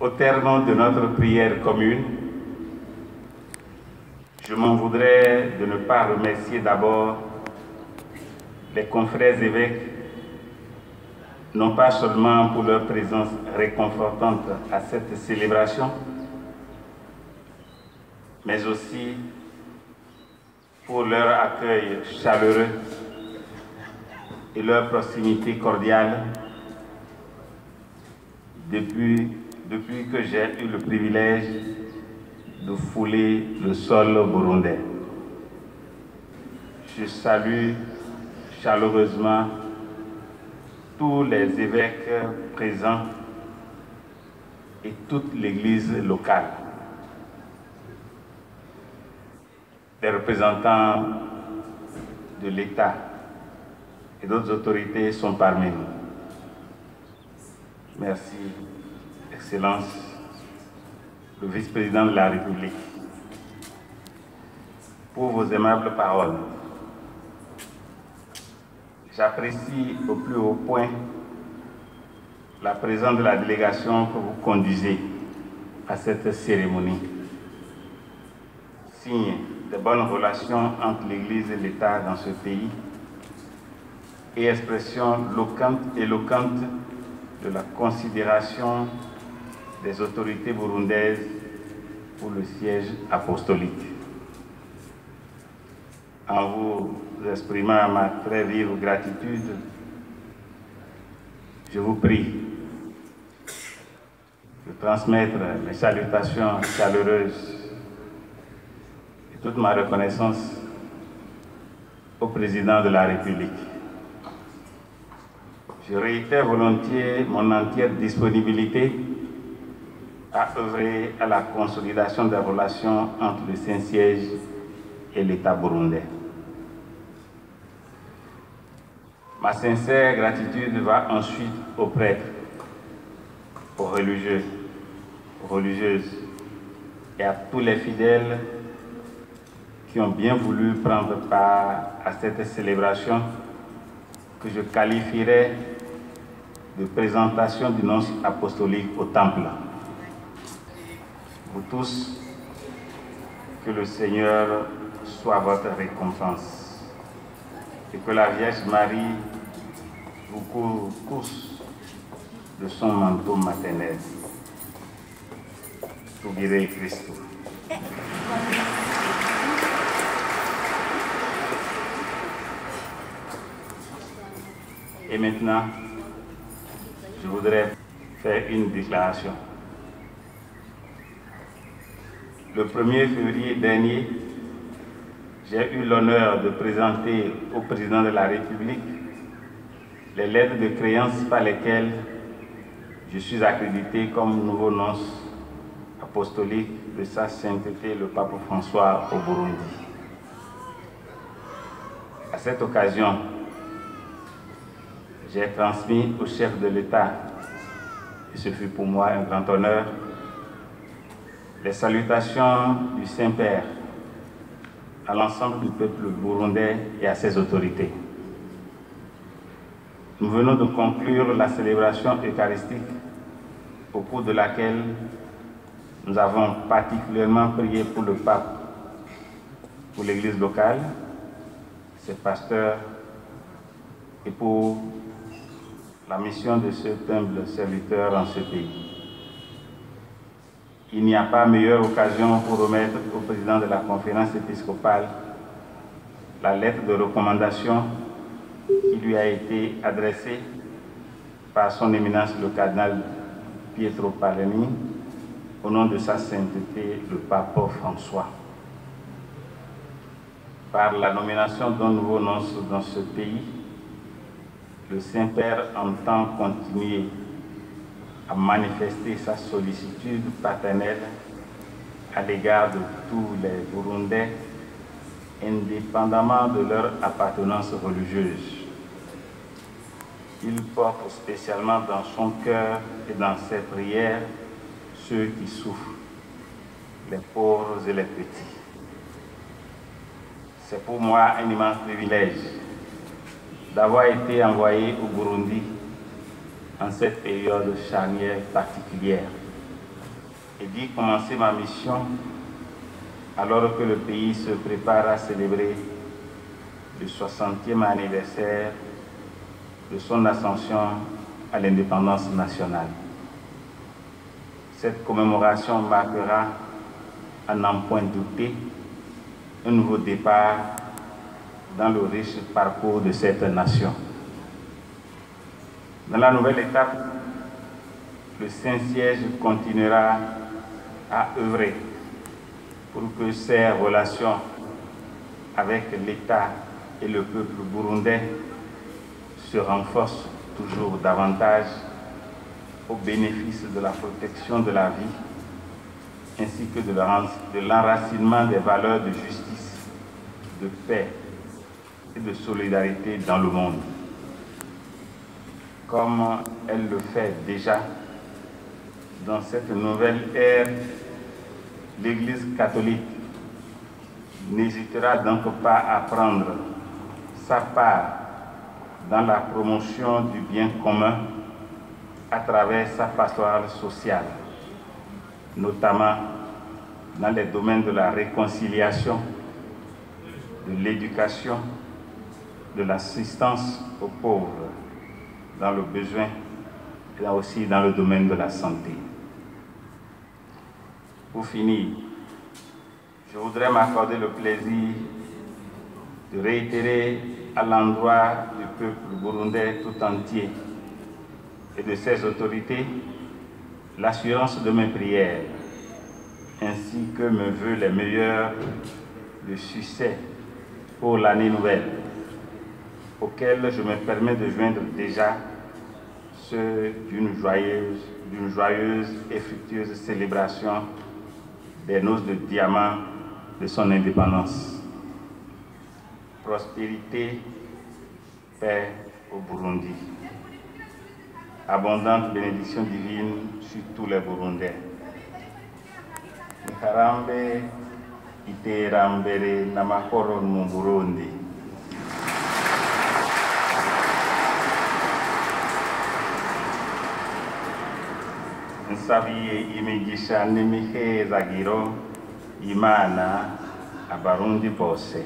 Au terme de notre prière commune, je m'en voudrais de ne pas remercier d'abord les confrères évêques, non pas seulement pour leur présence réconfortante à cette célébration, mais aussi pour leur accueil chaleureux et leur proximité cordiale depuis que j'ai eu le privilège de fouler le sol burundais. Je salue chaleureusement tous les évêques présents et toute l'Église locale. Les représentants de l'État et d'autres autorités sont parmi nous. Merci, Excellence, le vice-président de la République, pour vos aimables paroles. J'apprécie au plus haut point la présence de la délégation que vous conduisez à cette cérémonie. Signe de bonnes relations entre l'Église et l'État dans ce pays et expression éloquente de la considération des autorités burundaises pour le siège apostolique. En vous exprimant ma très vive gratitude, je vous prie de transmettre mes salutations chaleureuses et toute ma reconnaissance au président de la République. Je réitère volontiers mon entière disponibilité à œuvrer à la consolidation des relations entre le Saint-Siège et l'État burundais. Ma sincère gratitude va ensuite aux prêtres, aux religieux, aux religieuses et à tous les fidèles qui ont bien voulu prendre part à cette célébration que je qualifierais de présentation du nonce apostolique au Temple. Vous tous, que le Seigneur soit votre récompense et que la Vierge Marie vous couvre tous de son manteau maternel. Tugire Christ. Et maintenant, je voudrais faire une déclaration. Le 1er février dernier, j'ai eu l'honneur de présenter au président de la République les lettres de créance par lesquelles je suis accrédité comme nouveau nonce apostolique de sa sainteté le pape François au Burundi. À cette occasion, j'ai transmis au chef de l'État, et ce fut pour moi un grand honneur, les salutations du Saint-Père à l'ensemble du peuple burundais et à ses autorités. Nous venons de conclure la célébration eucharistique au cours de laquelle nous avons particulièrement prié pour le pape, pour l'Église locale, ses pasteurs et pour la mission de cet humble serviteur en ce pays. Il n'y a pas meilleure occasion pour remettre au président de la conférence épiscopale la lettre de recommandation qui lui a été adressée par son éminence le cardinal Pietro Parolin au nom de sa sainteté le pape François. Par la nomination d'un nouveau nonce dans ce pays, le Saint-Père entend continuer à manifester sa sollicitude paternelle à l'égard de tous les Burundais, indépendamment de leur appartenance religieuse. Il porte spécialement dans son cœur et dans ses prières ceux qui souffrent, les pauvres et les petits. C'est pour moi un immense privilège d'avoir été envoyé au Burundi en cette période charnière particulière. et d'y commencer ma mission alors que le pays se prépare à célébrer le 60e anniversaire de son ascension à l'indépendance nationale. Cette commémoration marquera, à n'en point douter, un nouveau départ dans le riche parcours de cette nation. Dans la nouvelle étape, le Saint-Siège continuera à œuvrer pour que ses relations avec l'État et le peuple burundais se renforcent toujours davantage au bénéfice de la protection de la vie ainsi que de l'enracinement des valeurs de justice, de paix et de solidarité dans le monde. Comme elle le fait déjà dans cette nouvelle ère, l'Église catholique n'hésitera donc pas à prendre sa part dans la promotion du bien commun à travers sa pastorale sociale, notamment dans les domaines de la réconciliation, de l'éducation, de l'assistance aux pauvres dans le besoin et aussi dans le domaine de la santé. Pour finir, je voudrais m'accorder le plaisir de réitérer à l'endroit du peuple burundais tout entier et de ses autorités l'assurance de mes prières, ainsi que mes vœux les meilleurs de succès pour l'année nouvelle, auxquels je me permets de joindre déjà ceux d'une joyeuse et fructueuse célébration des noces de diamant de son indépendance. Prospérité, paix au Burundi. Abondante bénédiction divine sur tous les Burundais. Nikarambe iterambere n'amahoro mu Burundi. Nsabiye imigisha n'imihezagiro Imana abarundi bose.